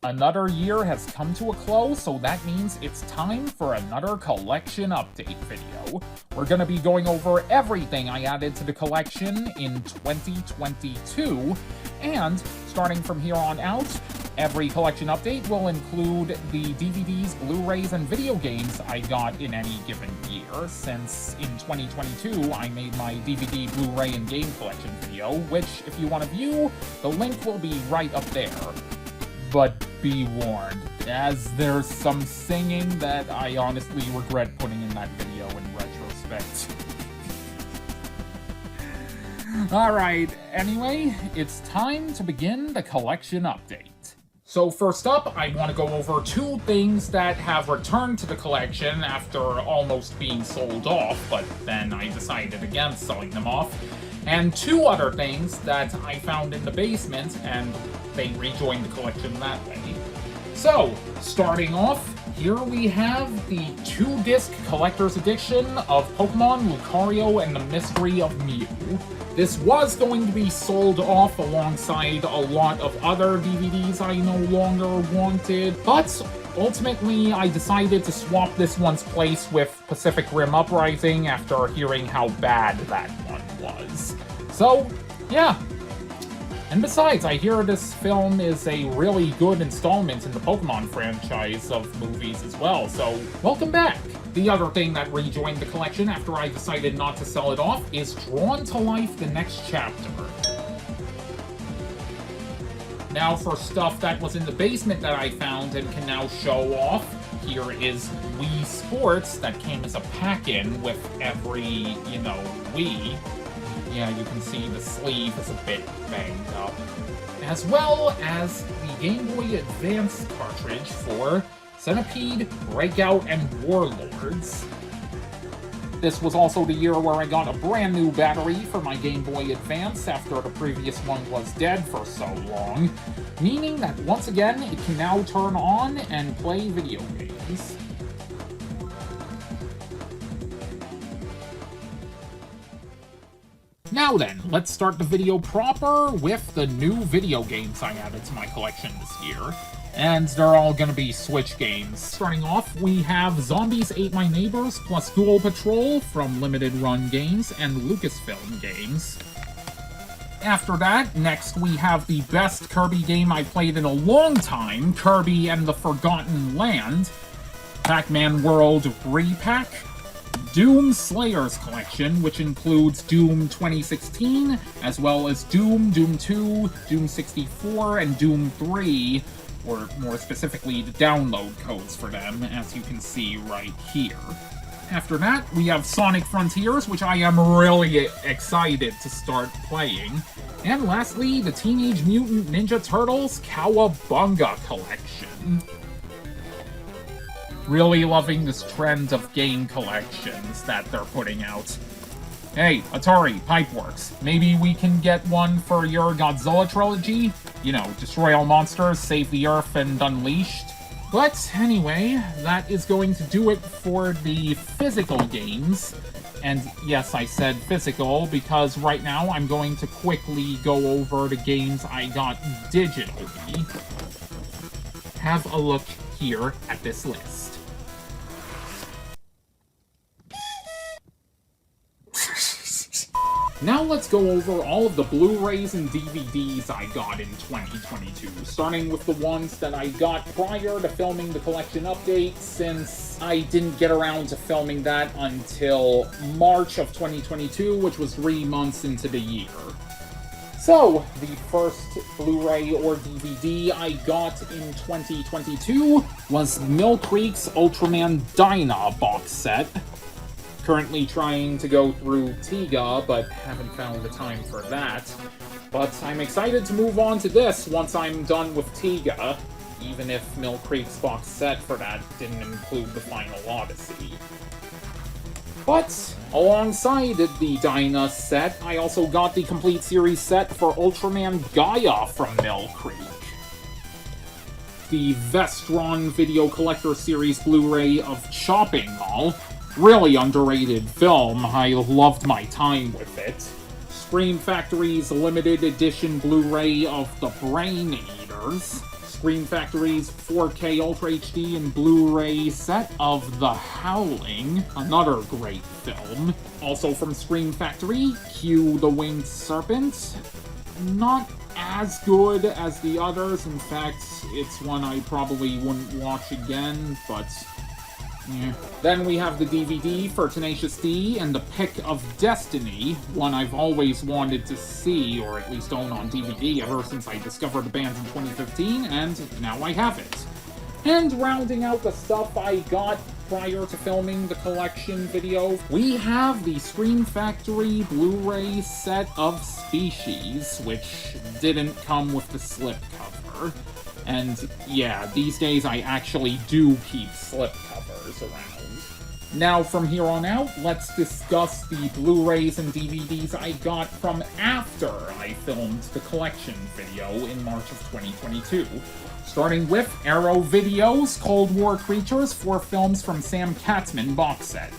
Another year has come to a close, so that means it's time for another collection update video. We're gonna be going over everything I added to the collection in 2022, and starting from here on out, every collection update will include the DVDs, Blu-rays, and video games I got in any given year, since in 2022 I made my DVD, Blu-ray, and game collection video, which, if you want to view, the link will be right up there. But be warned, as there's some singing that I honestly regret putting in that video in retrospect. Alright, anyway, it's time to begin the collection update. So first up, I want to go over two things that have returned to the collection after almost being sold off, but then I decided against selling them off. And two other things that I found in the basement, and they rejoined the collection that way. So, starting off, here we have the 2-disc collector's edition of Pokémon Lucario and the Mystery of Mew. This was going to be sold off alongside a lot of other DVDs I no longer wanted, but ultimately I decided to swap this one's place with Pacific Rim Uprising after hearing how bad that one was. So, yeah. And besides, I hear this film is a really good installment in the Pokemon franchise of movies as well, so welcome back! The other thing that rejoined the collection after I decided not to sell it off is Drawn to Life: The Next Chapter. Now for stuff that was in the basement that I found and can now show off, here is Wii Sports that came as a pack-in with every, Wii. Yeah, you can see the sleeve is a bit banged up. As well as the Game Boy Advance cartridge for Centipede, Breakout, and Warlords. This was also the year where I got a brand new battery for my Game Boy Advance after the previous one was dead for so long, meaning that once again it can now turn on and play video games. Now then, let's start the video proper with the new video games I added to my collection this year. And they're all gonna be Switch games. Starting off, we have Zombies Ate My Neighbors plus Ghoul Patrol from Limited Run Games and Lucasfilm Games. After that, next we have the best Kirby game I played in a long time, Kirby and the Forgotten Land, Pac-Man World Repack, Doom Slayers Collection, which includes Doom 2016, as well as Doom, Doom 2, Doom 64, and Doom 3, or more specifically, the download codes for them, as you can see right here. After that, we have Sonic Frontiers, which I am really excited to start playing. And lastly, the Teenage Mutant Ninja Turtles Cowabunga Collection. Really loving this trend of game collections that they're putting out. Hey, Atari, Pipeworks, maybe we can get one for your Godzilla trilogy? Destroy all monsters, save the Earth, and Unleashed. But anyway, that is going to do it for the physical games. And yes, I said physical, because right now I'm going to quickly go over the games I got digitally. Have a look here at this list. Now let's go over all of the Blu-rays and DVDs I got in 2022, starting with the ones that I got prior to filming the collection update, since I didn't get around to filming that until March of 2022, which was 3 months into the year. So, the first Blu-ray or DVD I got in 2022 was Mill Creek's Ultraman Dyna box set. Currently trying to go through Tiga, but haven't found the time for that. But I'm excited to move on to this once I'm done with Tiga, even if Mill Creek's box set for that didn't include the Final Odyssey. But alongside the Dyna set, I also got the complete series set for Ultraman Gaia from Mill Creek. The Vestron Video Collector Series Blu-ray of Chopping Mall. Really underrated film, I loved my time with it. Scream Factory's limited edition Blu-ray of The Brain Eaters. Scream Factory's 4K Ultra HD and Blu-ray set of The Howling, another great film. Also from Scream Factory, Q the Winged Serpent. Not as good as the others. In fact, it's one I probably wouldn't watch again, but yeah. Then we have the DVD for Tenacious D and The Pick of Destiny, one I've always wanted to see, or at least own on DVD ever since I discovered the band in 2015, and now I have it. And rounding out the stuff I got prior to filming the collection video, we have the Scream Factory Blu-ray set of Species, which didn't come with the slipcover. And yeah, these days I actually do keep slipcovers around. Now from here on out, let's discuss the Blu-rays and DVDs I got from after I filmed the collection video in March of 2022. Starting with Arrow Video's Cold War Creatures 4 films from Sam Katzman box set.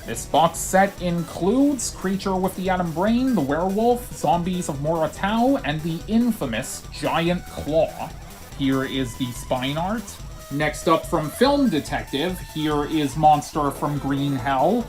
This box set includes Creature with the Atom Brain, The Werewolf, Zombies of Moratau, and the infamous Giant Claw. Here is the spine art. Next up from Film Detective, here is Monster from Green Hell.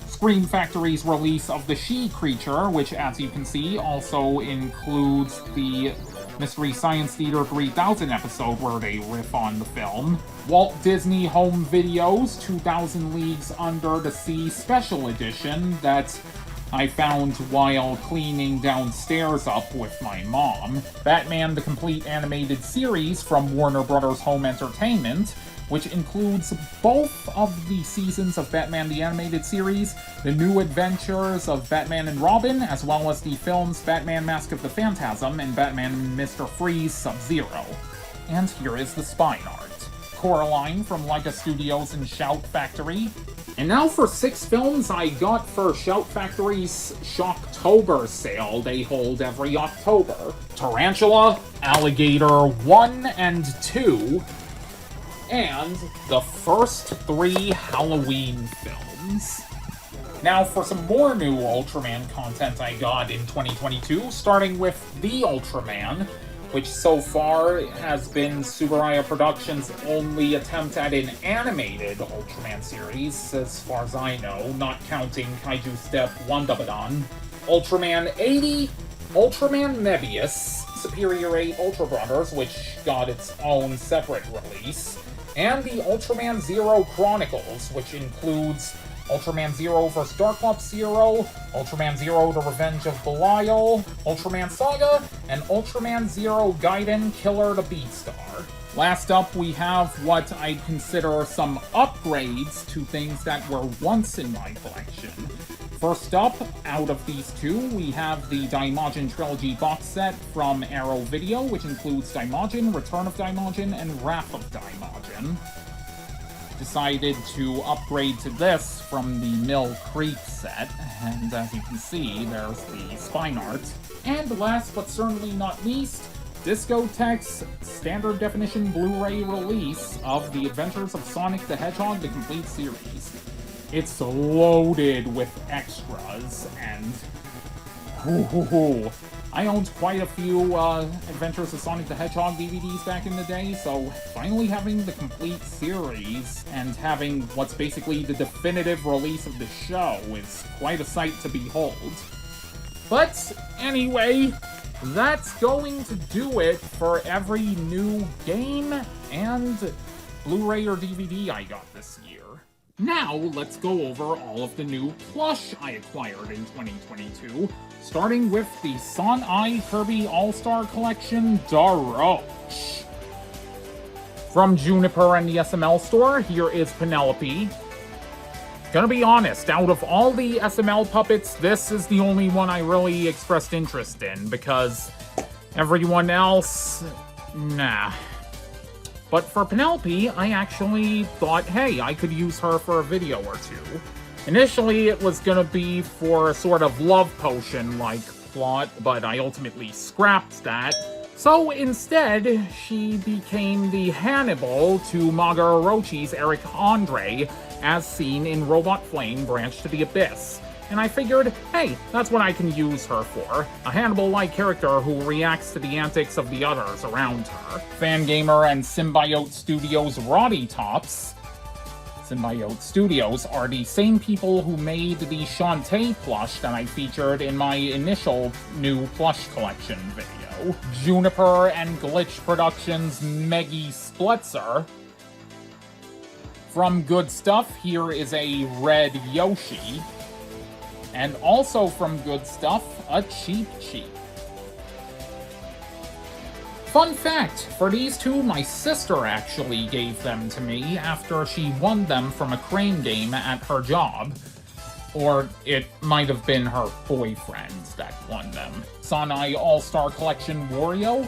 Scream Factory's release of the She-Creature, which as you can see also includes the Mystery Science Theater 3000 episode where they riff on the film. Walt Disney Home Video's 2000 Leagues Under the Sea Special Edition that I found while cleaning downstairs up with my mom. Batman the Complete Animated Series from Warner Bros. Home Entertainment, which includes both of the seasons of Batman the Animated Series, the New Adventures of Batman and Robin, as well as the films Batman Mask of the Phantasm and Batman and Mr. Freeze Sub-Zero. And here is the spine art. Coraline from Leica Studios and Shout Factory. And now for 6 films I got for Shout Factory's Shocktober sale they hold every October. Tarantula, Alligator 1 and 2, and the first 3 Halloween films. Now for some more new Ultraman content I got in 2022, starting with The Ultraman, which so far has been Tsuburaya Productions' only attempt at an animated Ultraman series, as far as I know, not counting Kaiju Step Wandabadan. Ultraman 80, Ultraman Mebius, Superior 8 Ultra Brothers, which got its own separate release, and the Ultraman Zero Chronicles, which includes Ultraman Zero vs. Darklops Zero, Ultraman Zero The Revenge of Belial, Ultraman Saga, and Ultraman Zero Gaiden Killer the Beatstar. Last up, we have what I'd consider some upgrades to things that were once in my collection. First up, out of these two, we have the Daimajin Trilogy box set from Arrow Video, which includes Daimajin, Return of Daimajin, and Wrath of Daimajin. Decided to upgrade to this from the Mill Creek set, and as you can see, there's the spine art. And last but certainly not least, Discotek's standard definition Blu-ray release of The Adventures of Sonic the Hedgehog, the complete series. It's loaded with extras, and I owned quite a few Adventures of Sonic the Hedgehog DVDs back in the day, so finally having the complete series and having what's basically the definitive release of the show is quite a sight to behold. But anyway, that's going to do it for every new game and Blu-ray or DVD I got this year. Now, let's go over all of the new plush I acquired in 2022, starting with the Son-Ai Kirby All-Star Collection Daroach. From Juniper and the SML store, here is Penelope. Gonna be honest, out of all the SML puppets, this is the only one I really expressed interest in, because everyone else, nah. But for Penelope, I actually thought, hey, I could use her for a video or two. Initially, it was gonna be for a sort of love potion-like plot, but I ultimately scrapped that. So instead, she became the Hannibal to Maga Orochi's Eric Andre, as seen in Robot Flame Branch to the Abyss. and I figured, hey, that's what I can use her for. A Hannibal-like character who reacts to the antics of the others around her. Fangamer and Symbiote Studios Roddy Tops. Symbiote Studios are the same people who made the Shantae plush that I featured in my initial new plush collection video. Juniper and Glitch Productions Meggy Splitzer. From Good Stuff, here is a red Yoshi. And also from Good Stuff, a Cheep Cheep. Fun fact, for these two, my sister actually gave them to me after she won them from a crane game at her job. Or it might have been her boyfriend that won them. Sanai All-Star Collection Wario.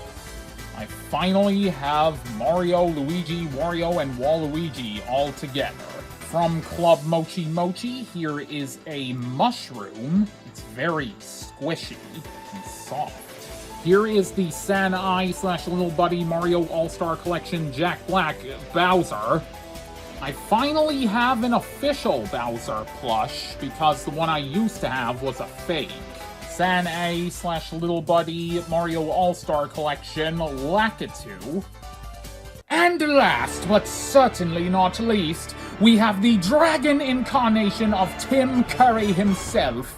I finally have Mario, Luigi, Wario, and Waluigi all together. From Club Mochi Mochi, here is a mushroom. It's very squishy and soft. Here is the Sanai/Little Buddy Mario All-Star Collection Jack Black Bowser. I finally have an official Bowser plush, because the one I used to have was a fake. San-A/Little Buddy Mario All-Star Collection Lakitu. And last, but certainly not least, we have the dragon incarnation of Tim Curry himself,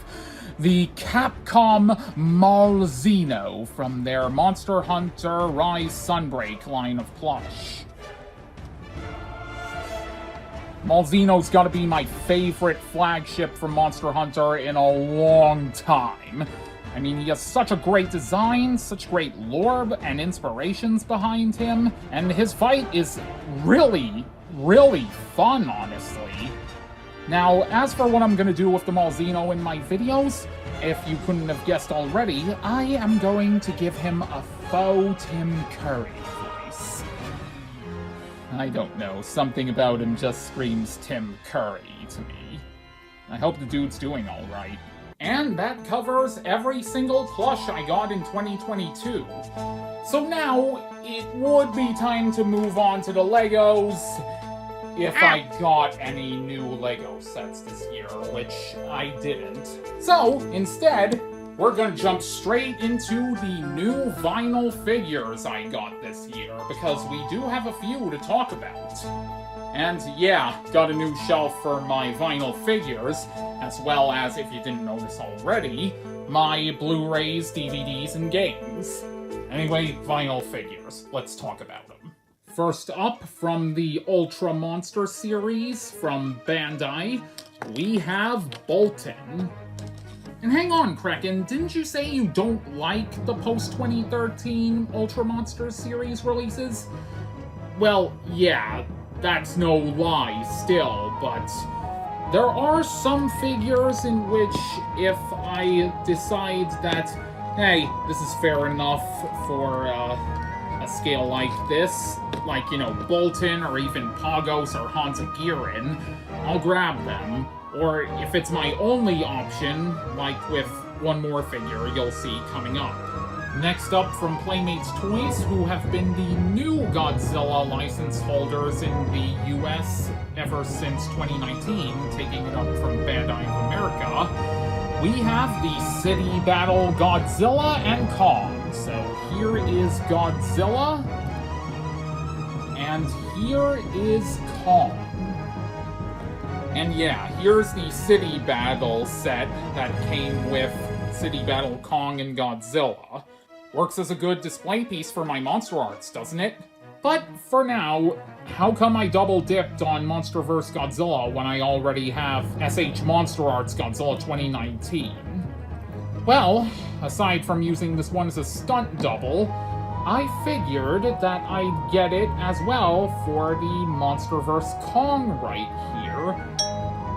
the Capcom Malzeno from their Monster Hunter Rise Sunbreak line of plush. Malzeno's gotta be my favorite flagship from Monster Hunter in a long time. I mean, he has such a great design, such great lore and inspirations behind him, and his fight is really, really fun, honestly. Now, as for what I'm gonna do with the Malzeno in my videos, if you couldn't have guessed already, I am going to give him a faux Tim Curry voice. I don't know, something about him just screams Tim Curry to me. I hope the dude's doing alright. And that covers every single plush I got in 2022. So now, it would be time to move on to the Legos, if I got any new Lego sets this year, which I didn't. So, instead, we're gonna jump straight into the new vinyl figures I got this year, because we do have a few to talk about. And yeah, got a new shelf for my vinyl figures, as well as, if you didn't notice already, my Blu-rays, DVDs, and games. Anyway, vinyl figures. Let's talk about them. First up, from the Ultra Monster series from Bandai, we have Bolton. And hang on, Kraken, didn't you say you don't like the post-2013 Ultra Monster series releases? Well, yeah, that's no lie still, but there are some figures in which if I decide that, hey, this is fair enough for a scale like this, like, you know, Bolton or even Pagos or Hanzagirin, I'll grab them. Or if it's my only option, like with one more figure you'll see coming up. Next up, from Playmates Toys, who have been the new Godzilla license holders in the US ever since 2019, taking it up from Bandai of America, we have the City Battle Godzilla and Kong. So here is Godzilla, and here is Kong. And yeah, here's the City Battle set that came with City Battle Kong and Godzilla. Works as a good display piece for my Monsterarts, doesn't it? But for now, how come I double-dipped on Monsterverse Godzilla when I already have SH Monsterarts Godzilla 2019? Well, aside from using this one as a stunt double, I figured that I'd get it as well for the Monsterverse Kong right here,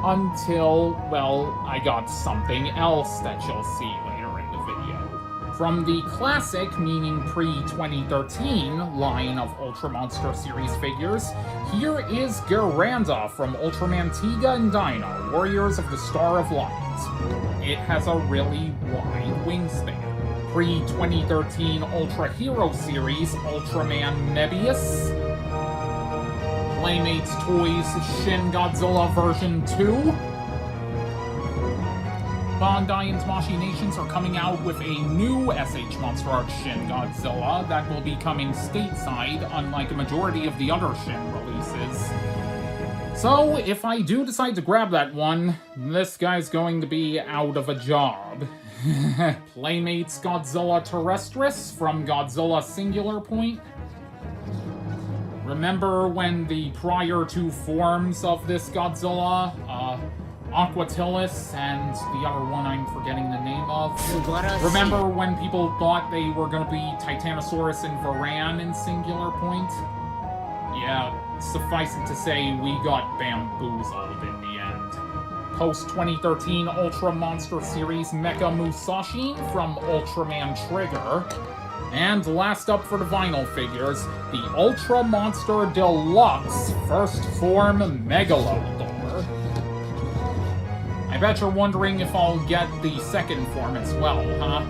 until, well, I got something else that you'll see later in the video. From the classic, meaning pre-2013, line of Ultra Monster series figures, here is Geranda from Ultraman Tiga and Dino, Warriors of the Star of Light. It has a really wide wingspan. Pre-2013 Ultra Hero series, Ultraman Mebius. Playmates Toys Shin Godzilla version 2. Bandai and Machinations are coming out with a new SH Monsterarts Shin Godzilla that will be coming stateside, unlike a majority of the other Shin releases. So, if I do decide to grab that one, this guy's going to be out of a job. Playmates Godzilla Terrestris from Godzilla Singular Point. Remember when the prior two forms of this Godzilla, Aquatilis and the other one I'm forgetting the name of? Remember when people thought they were going to be Titanosaurus and Varan in Singular Point? Yeah, suffice it to say, we got bamboozled in the end. Post-2013 Ultra Monster Series Mecha Musashi from Ultraman Tiga. And last up for the vinyl figures, the Ultra Monster Deluxe First Form Megalodon. I bet you're wondering if I'll get the second form as well, huh?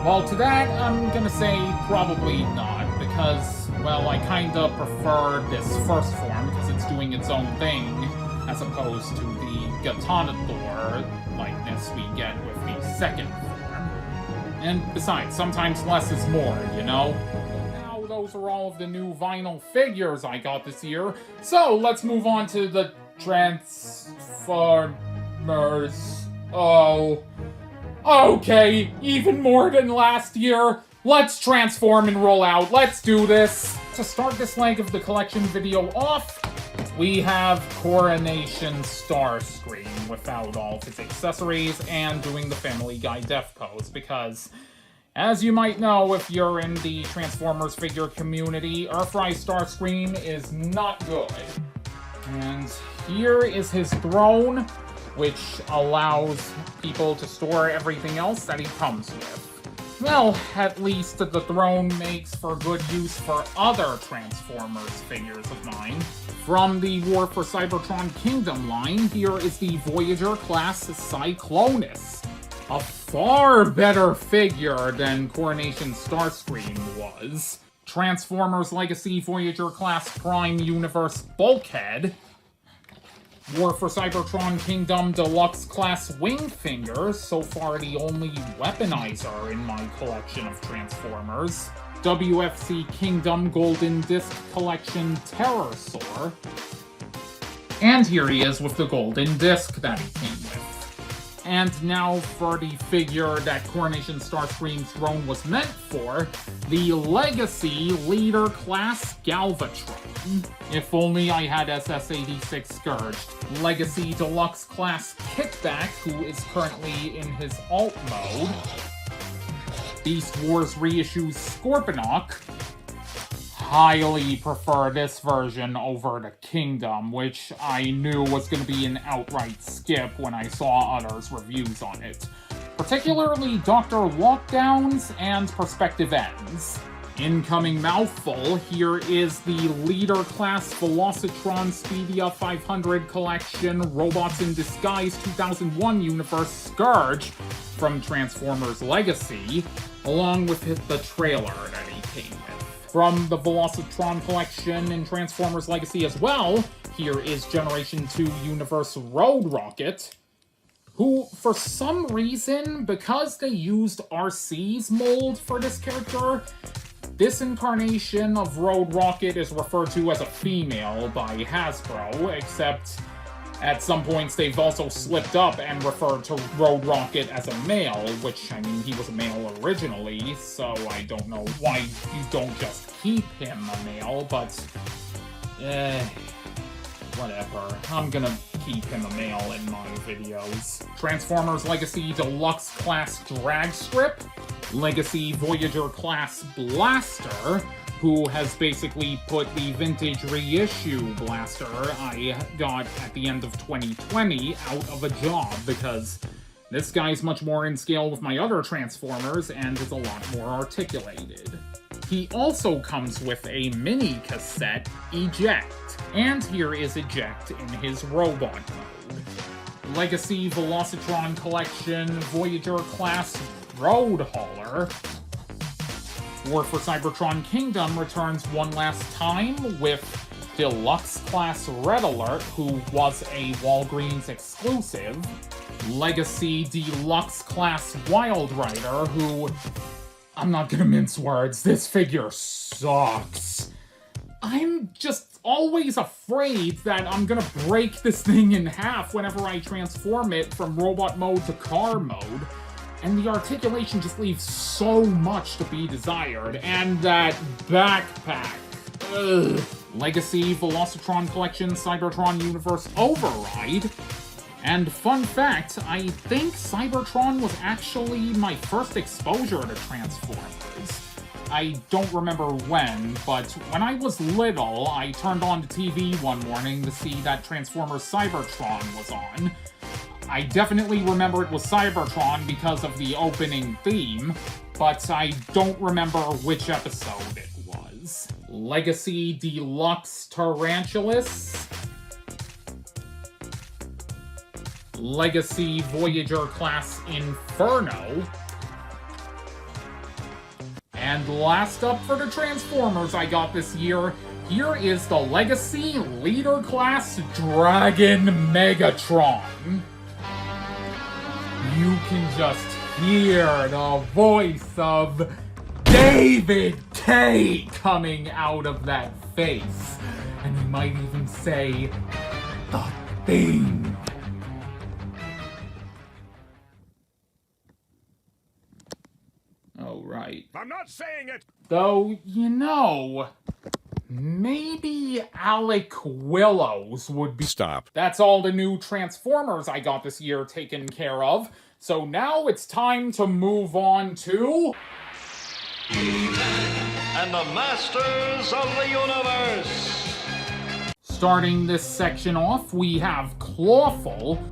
Well, to that, I'm gonna say probably not, because, well, I kinda prefer this first form because it's doing its own thing, as opposed to the Gatanador likeness we get with the second form. And besides, sometimes less is more, you know? Now, those are all of the new vinyl figures I got this year, so let's move on to the Transformers. Oh. Okay, even more than last year. Let's transform and roll out. Let's do this. To start this leg of the collection video off, we have Coronation Starscream without all of its accessories and doing the Family Guy death pose because, as you might know if you're in the Transformers figure community, Earthrise Starscream is not good. And here is his throne, which allows people to store everything else that he comes with. Well, at least the throne makes for good use for other Transformers figures of mine. From the War for Cybertron Kingdom line, here is the Voyager-class Cyclonus. A far better figure than Coronation Starscream was. Transformers Legacy Voyager-class Prime Universe Bulkhead. War for Cybertron Kingdom Deluxe Class Wingfinger, so far the only weaponizer in my collection of Transformers. WFC Kingdom Golden Disc Collection Terrorsaur. And here he is with the golden disc that he came with. And now for the figure that Coronation Starscream's throne was meant for, the Legacy Leader Class Galvatron. If only I had SS-86 Scourge. Legacy Deluxe Class Kickback, who is currently in his alt mode. Beast Wars reissues Scorponok. Highly prefer this version over the Kingdom, which I knew was going to be an outright skip when I saw others' reviews on it. Particularly Dr. Lockdowns and Perspective Ends. Incoming mouthful, here is the Leader Class Velocitron Speedia 500 Collection Robots in Disguise 2001 Universe Scourge from Transformers Legacy, along with the trailer that he came with. From the Velocitron Collection in Transformers Legacy as well, here is Generation 2 Universe Road Rocket, who, for some reason, because they used RC's mold for this character, this incarnation of Road Rocket is referred to as a female by Hasbro, except at some points they've also slipped up and referred to Road Rocket as a male, which, I mean, he was a male originally, so I don't know why you don't just keep him a male, but whatever. I'm gonna keep him a male in my videos. Transformers Legacy Deluxe Class Drag Strip, Legacy Voyager Class Blaster, who has basically put the vintage reissue Blaster I got at the end of 2020 out of a job, because this guy's much more in scale with my other Transformers and is a lot more articulated. He also comes with a mini cassette, Eject, and here is Eject in his robot mode. Legacy Velocitron Collection Voyager Class Road Hauler. War for Cybertron Kingdom returns one last time with Deluxe Class Red Alert, who was a Walgreens exclusive. Legacy Deluxe Class Wild Rider, who... I'm not gonna mince words, this figure sucks. I'm just always afraid that I'm gonna break this thing in half whenever I transform it from robot mode to car mode. And the articulation just leaves so much to be desired. And that backpack. Ugh. Legacy Velocitron Collection Cybertron Universe Override. And fun fact, I think Cybertron was actually my first exposure to Transformers. I don't remember when, but when I was little, I turned on the TV one morning to see that Transformers Cybertron was on. I definitely remember it was Cybertron because of the opening theme, but I don't remember which episode it was. Legacy Deluxe Tarantulas. Legacy Voyager Class Inferno. And last up for the Transformers I got this year, here is the Legacy Leader Class Dragon Megatron. You can just hear the voice of David K coming out of that face. And he might even say, "The Thing." Oh, right. I'm not saying it! Though, you know, maybe Alec Willows would be... Stop. That's all the new Transformers I got this year taken care of. So now it's time to move on to... And the Masters of the Universe! Starting this section off, we have Clawful.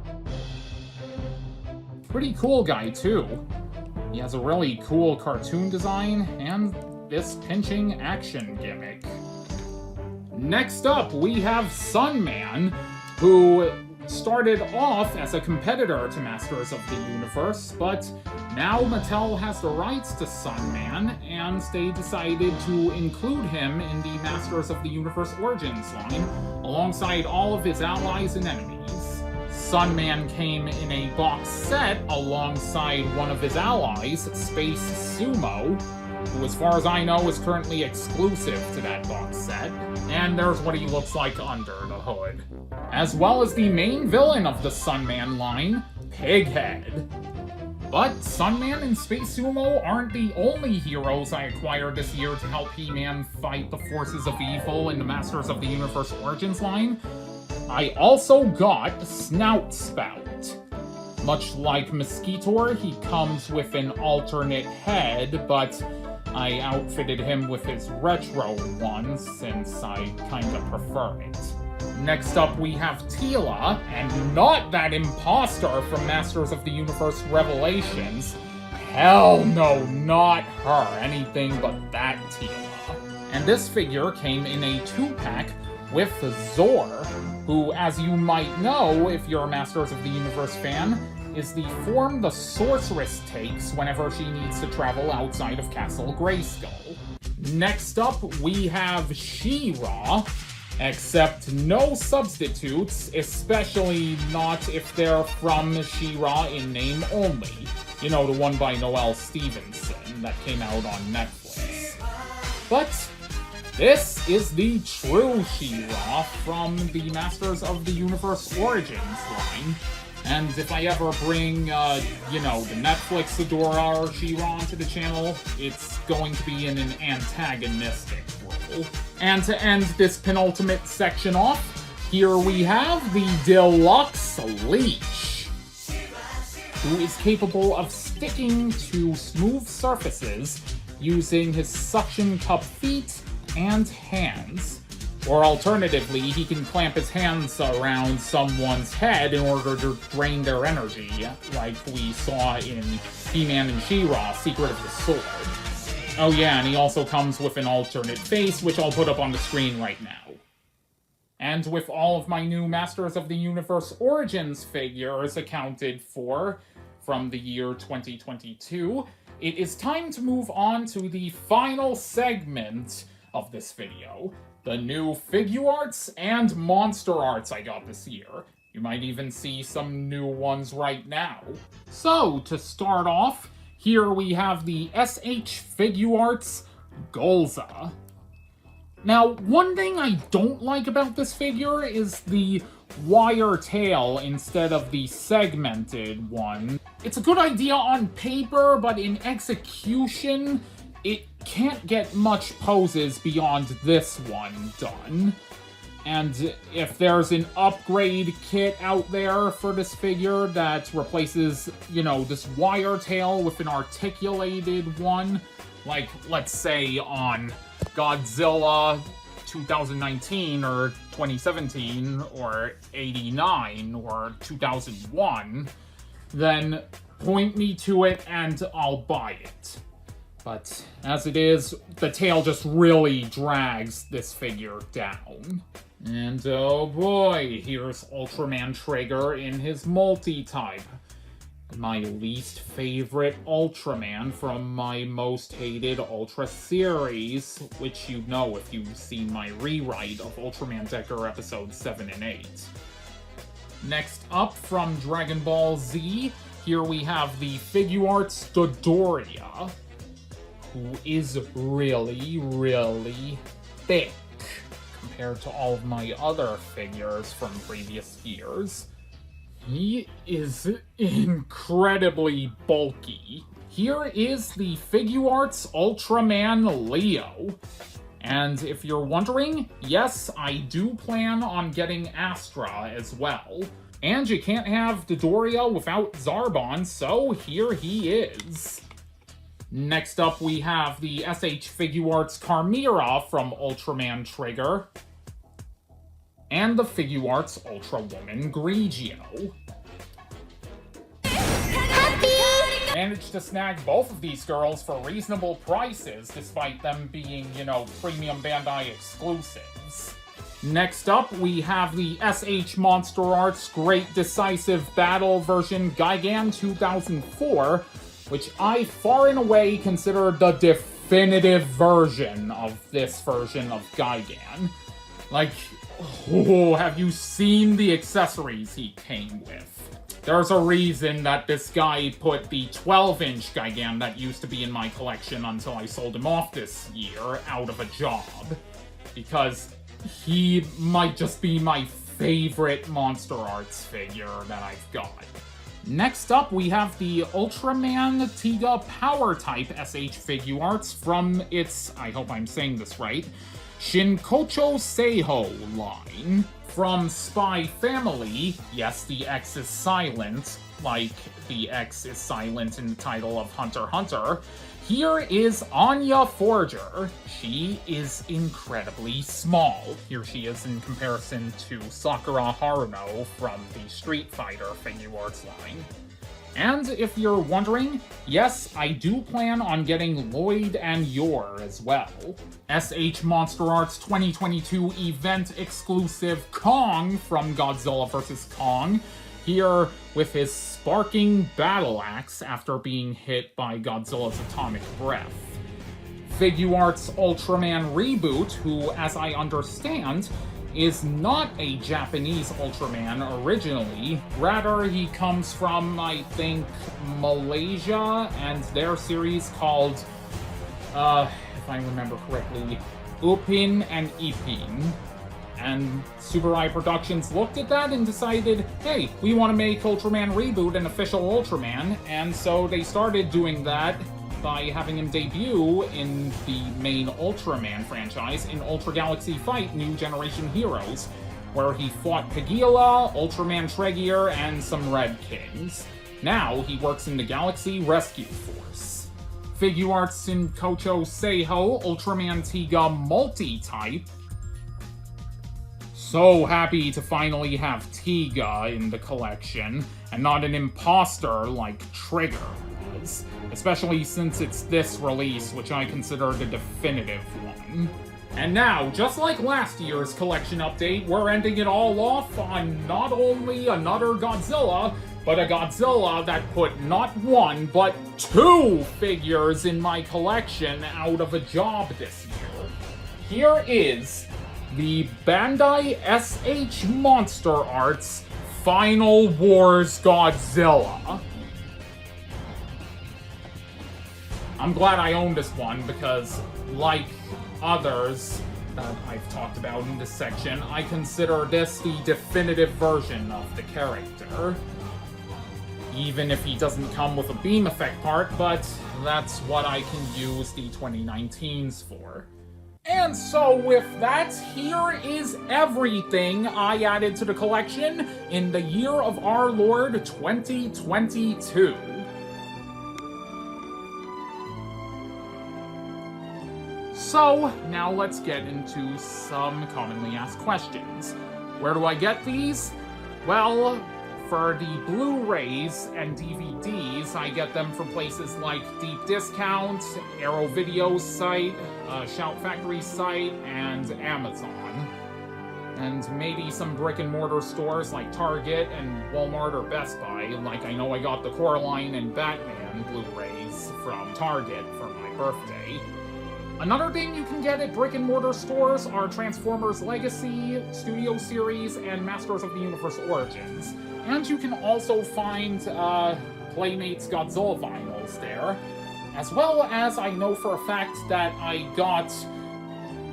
Pretty cool guy, too. He has a really cool cartoon design and this pinching action gimmick. Next up, we have Sunman, who started off as a competitor to Masters of the Universe, but now Mattel has the rights to Sunman, and they decided to include him in the Masters of the Universe Origins line, alongside all of his allies and enemies. Sunman came in a box set alongside one of his allies, Space Sumo, who as far as I know is currently exclusive to that box set, and there's what he looks like under the hood. As well as the main villain of the Sunman line, Pighead. But Sunman and Space Sumo aren't the only heroes I acquired this year to help He-Man fight the forces of evil in the Masters of the Universe Origins line. I also got Snout Spout. Much like Mosquitor, he comes with an alternate head, but I outfitted him with his retro one since I kinda prefer it. Next up we have Teela, and not that imposter from Masters of the Universe Revelations. Hell no, not her, anything but that Teela. And this figure came in a 2-pack with Zor, who, as you might know if you're a Masters of the Universe fan, is the form the Sorceress takes whenever she needs to travel outside of Castle Grayskull. Next up, we have She-Ra, except no substitutes, especially not if they're from She-Ra in name only. You know, the one by Noelle Stevenson that came out on Netflix. But this is the true She-Ra from the Masters of the Universe Origins line. And if I ever bring, you know, the Netflix Adora She-Ra onto the channel, it's going to be in an antagonistic role. And to end this penultimate section off, here we have the Deluxe Leech, who is capable of sticking to smooth surfaces using his suction cup feet and hands. Or alternatively, he can clamp his hands around someone's head in order to drain their energy, like we saw in He-Man and She-Ra, Secret of the Sword. Oh yeah, and he also comes with an alternate face, which I'll put up on the screen right now. And with all of my new Masters of the Universe Origins figures accounted for from the year 2022, it is time to move on to the final segment of this video, the new Figuarts and Monsterarts I got this year. You might even see some new ones right now. So, to start off, here we have the SH Figuarts Golza. Now, one thing I don't like about this figure is the wire tail instead of the segmented one. It's a good idea on paper, but in execution, it can't get much poses beyond this one done. And if there's an upgrade kit out there for this figure that replaces, this wire tail with an articulated one, like, let's say on Godzilla 2019 or 2017 or 89 or 2001, then point me to it and I'll buy it. But as it is, the tail just really drags this figure down. And oh boy, here's Ultraman Tiga in his multi-type. My least favorite Ultraman from my most hated Ultra series, which you know if you've seen my rewrite of Ultraman Edgar episodes 7 and 8. Next up, from Dragon Ball Z, here we have the Figuarts Dodoria, who is really, really thick compared to all of my other figures from previous years. He is incredibly bulky. Here is the Figuarts Ultraman Leo. And if you're wondering, yes, I do plan on getting Astra as well. And you can't have Dodoria without Zarbon, so here he is. Next up, we have the SH Figuarts Carmira from Ultraman Tiga, and the Figuarts Ultra Woman Grigio. Managed to snag both of these girls for reasonable prices, despite them being, premium Bandai exclusives. Next up, we have the SH Monsterarts Great Decisive Battle version Gigan 2004, which I far and away consider the definitive version of this version of Gigan. Like, oh, have you seen the accessories he came with? There's a reason that this guy put the 12-inch Gigan that used to be in my collection until I sold him off this year out of a job. Because he might just be my favorite Monsterarts figure that I've got. Next up, we have the Ultraman Tiga Power-type SH Figuarts from its, I hope I'm saying this right, Shinkocho Seiho line. From Spy Family, yes, the X is silent, like the X is silent in the title of Hunter x Hunter. Here is Anya Forger. She is incredibly small. Here she is in comparison to Sakura Haruno from the Street Fighter Figuarts line. And if you're wondering, yes, I do plan on getting Lloyd and Yor as well. SH Monsterarts 2022 event exclusive Kong from Godzilla vs. Kong, here with his sparking battle axe after being hit by Godzilla's atomic breath. Figuarts Ultraman Reboot, who, as I understand, is not a Japanese Ultraman originally. Rather, he comes from, I think, Malaysia, and their series called, if I remember correctly, Upin and Ipin. And Super Eye Productions looked at that and decided, hey, we want to make Ultraman Reboot an official Ultraman, and so they started doing that by having him debut in the main Ultraman franchise in Ultra Galaxy Fight New Generation Heroes, where he fought Pagila, Ultraman Tregear, and some Red Kings. Now he works in the Galaxy Rescue Force. Figuarts Shinkocho Seiho Ultraman Tiga Multi-Type. So happy to finally have Tiga in the collection, and not an imposter like Tiga was, especially since it's this release, which I consider the definitive one. And now, just like last year's collection update, we're ending it all off on not only another Godzilla, but a Godzilla that put not one, but 2 figures in my collection out of a job this year. Here is the Bandai SH Monsterarts Final Wars Godzilla. I'm glad I own this one because, like others that I've talked about in this section, I consider this the definitive version of the character. Even if he doesn't come with a beam effect part, but that's what I can use the 2019s for. And so with that, here is everything I added to the collection in the year of our Lord 2022. So, now let's get into some commonly asked questions. Where do I get these? Well, for the Blu-rays and DVDs, I get them from places like Deep Discount, Arrow Video's site, Shout Factory's site, and Amazon. And maybe some brick-and-mortar stores like Target and Walmart or Best Buy, like I know I got the Coraline and Batman Blu-rays from Target for my birthday. Another thing you can get at brick-and-mortar stores are Transformers Legacy, Studio Series, and Masters of the Universe Origins. And you can also find Playmates Godzilla vinyls there, as well as I know for a fact that I got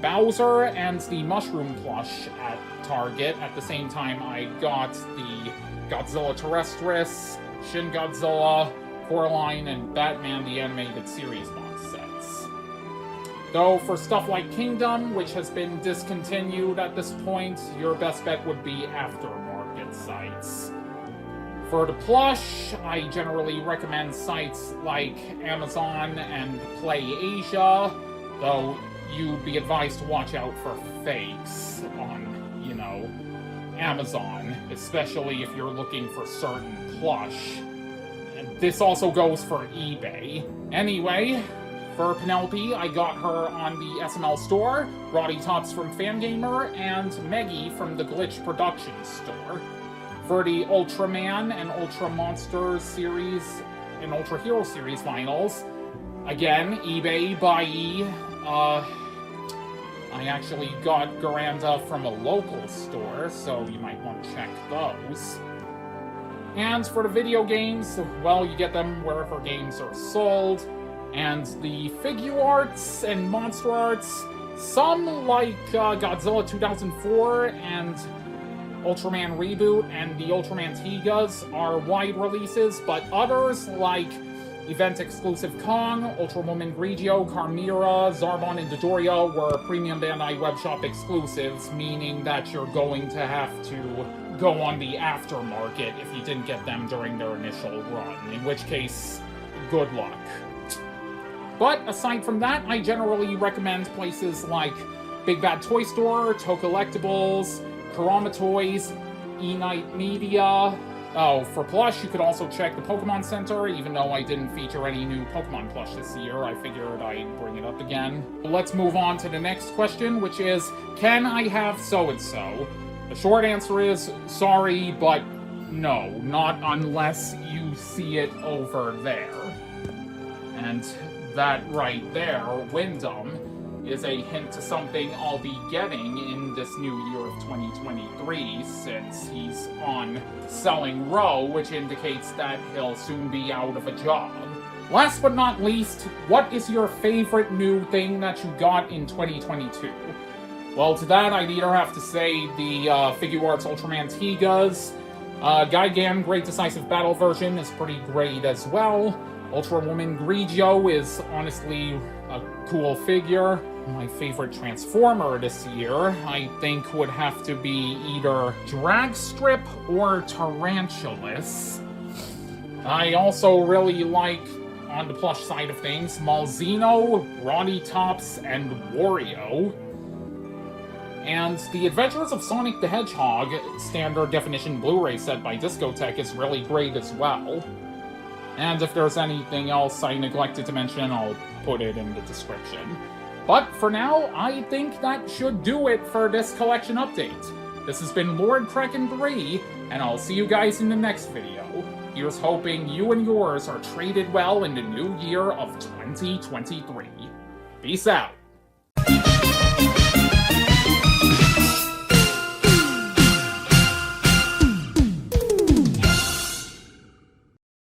Bowser and the Mushroom Plush at Target at the same time I got the Godzilla Terrestris, Shin Godzilla, Coraline, and Batman the Animated Series box sets. Though for stuff like Kingdom, which has been discontinued at this point, your best bet would be aftermarket sites. For the plush, I generally recommend sites like Amazon and Play Asia, though you'd be advised to watch out for fakes on, Amazon, especially if you're looking for certain plush. And this also goes for eBay. Anyway, for Penelope, I got her on the SML store, Roddy Tops from Fangamer, and Meggie from the Glitch Productions store. For the Ultraman and Ultra Monsters series and Ultra Hero series vinyls, again, eBay, Buy-E. I actually got Geranda from a local store, so you might want to check those. And for the video games, well, you get them wherever games are sold. And the Figuarts and Monsterarts, some like Godzilla 2004 and Ultraman Reboot and the Ultraman Tigas are wide releases, but others like event-exclusive Kong, Ultrawoman Grigio, Carmira, Zarbon, and Dodoria were premium Bandai Webshop exclusives, meaning that you're going to have to go on the aftermarket if you didn't get them during their initial run, in which case, good luck. But aside from that, I generally recommend places like Big Bad Toy Store, Toe Collectibles, Kurama Toys, E-Night Media. Oh, for plush, you could also check the Pokemon Center, even though I didn't feature any new Pokemon plush this year. I figured I'd bring it up again. Let's move on to the next question, which is, can I have so-and-so? The short answer is, sorry, but no, not unless you see it over there. And that right there, Wyndham, is a hint to something I'll be getting in this new year of 2023, since he's on Selling Row, which indicates that he'll soon be out of a job. Last but not least, what is your favorite new thing that you got in 2022? Well, to that, I'd either have to say the Figuarts Ultraman Tigas. Gigan Great Decisive Battle version is pretty great as well. Ultrawoman Grigio is honestly a cool figure. My favorite Transformer this year, I think, would have to be either Dragstrip or Tarantulas. I also really like, on the plush side of things, Malzeno, Roddy Tops, and Wario. And the Adventures of Sonic the Hedgehog standard definition Blu-ray set by Discotech is really great as well. And if there's anything else I neglected to mention, I'll put it in the description. But for now, I think that should do it for this collection update. This has been Lord Kraken 3, and I'll see you guys in the next video. Here's hoping you and yours are treated well in the new year of 2023. Peace out.